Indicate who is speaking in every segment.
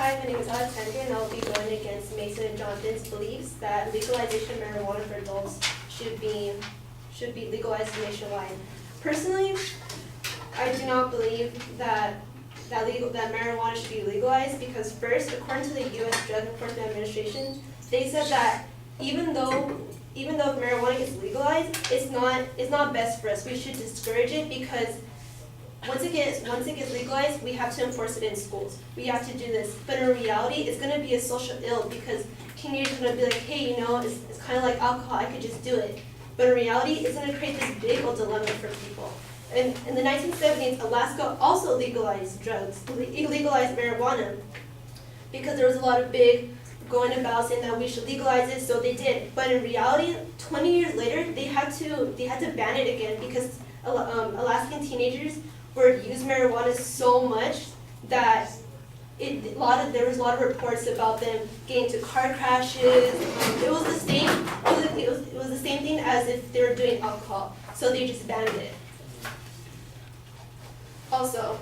Speaker 1: Hi, my name is Alexandria, and I'll be going against Mason and Jonathan's beliefs that legalization of marijuana for adults should be legalized nationwide. Personally, I do not believe that marijuana should be legalized because first, according to the U.S. Drug Enforcement Administration, they said that even though marijuana gets legalized, it's not best for us. We should discourage it because once it gets legalized, we have to enforce it in schools. We have to do this. But in reality, it's going to be a social ill because teenagers are going to be like, hey, it's kind of like alcohol, I could just do it. But in reality, it's going to create this big old dilemma for people. And in the 1970s, Alaska also legalized marijuana because there was a lot of big going about saying that we should legalize it, so they did. But in reality, 20 years later, they had to ban it again because Alaskan teenagers were using marijuana so much that there was a lot of reports about them getting into car crashes. It was the same. It was the same thing as if they were doing alcohol. So they just banned it. Also,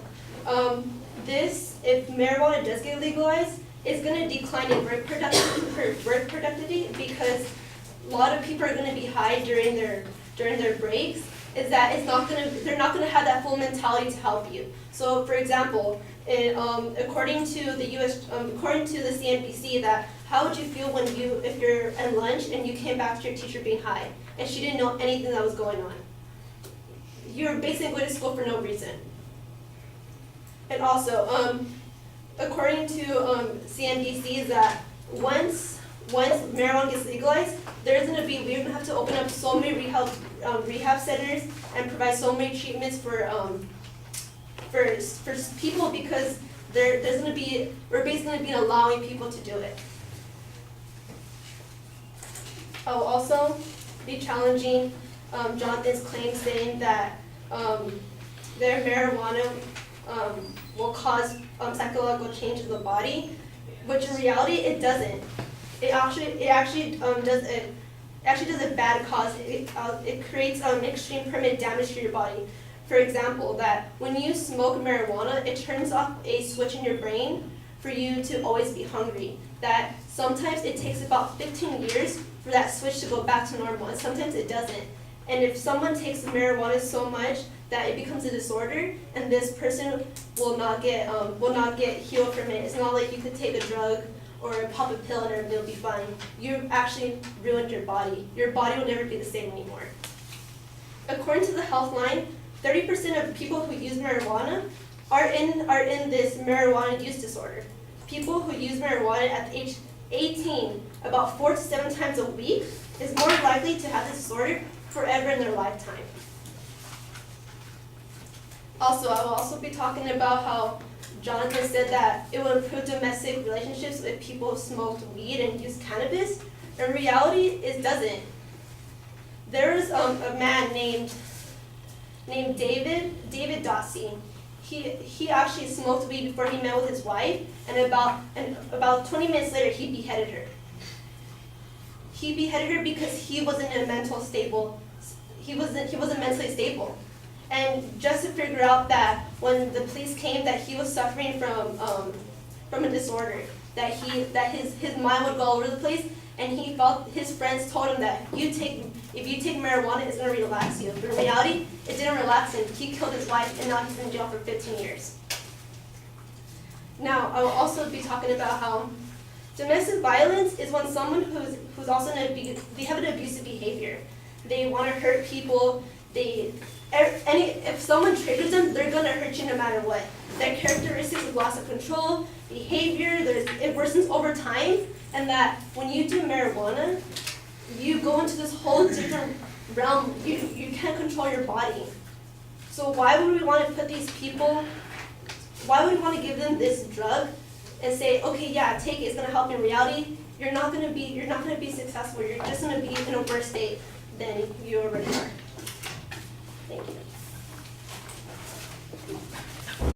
Speaker 1: if marijuana does get legalized, it's going to decline in work productivity because a lot of people are going to be high during their breaks. They're not going to have that full mentality to help you. So, for example, according to the CNBC, that how would you feel if you're at lunch and you came back to your teacher being high and she didn't know anything that was going on? You're basically going to school for no reason. And also, according to CNBC, that once marijuana gets legalized, we're going to have to open up so many rehab centers and provide so many treatments for people because we're basically going to be allowing people to do it. I'll also be challenging Jonathan's claim saying that their marijuana will cause psychological change in the body, which in reality it doesn't. It actually does a bad cause. It creates extreme permanent damage to your body. For example, that when you smoke marijuana, it turns off a switch in your brain for you to always be hungry. That sometimes it takes about 15 years for that switch to go back to normal, and sometimes it doesn't. And if someone takes marijuana so much that it becomes a disorder, and this person will not get healed from it. It's not like you could take a drug or pop a pill and it'll be fine. You actually ruined your body. Your body will never be the same anymore. According to the Healthline, 30% of people who use marijuana are in this marijuana use disorder. People who use marijuana at age 18, about 4 to 7 times a week, is more likely to have this disorder forever in their lifetime. Also, I will also be talking about how Jonathan said that it will improve domestic relationships if people smoked weed and used cannabis. In reality, it doesn't. There was a man named David Dossie. He actually smoked weed before he met with his wife, and about 20 minutes later, he beheaded her. He beheaded her because he wasn't mentally stable. And just to figure out that when the police came, that he was suffering from a disorder, that his mind would go all over the place, and he felt his friends told him that if you take marijuana, it's going to relax you. But in reality, it didn't relax him. He killed his wife, and now he's in jail for 15 years. Now, I will also be talking about how domestic violence is when someone who's also they have an abusive behavior. They want to hurt people. If someone triggers them, they're going to hurt you no matter what. Their characteristics of loss of control, behavior, it worsens over time, and that when you do marijuana, you go into this whole different realm. You can't control your body. So why would we want to give them this drug and say, okay, yeah, take it, it's going to help you? In reality, you're not going to be successful. You're just going to be in a worse state than you already are. Thank you.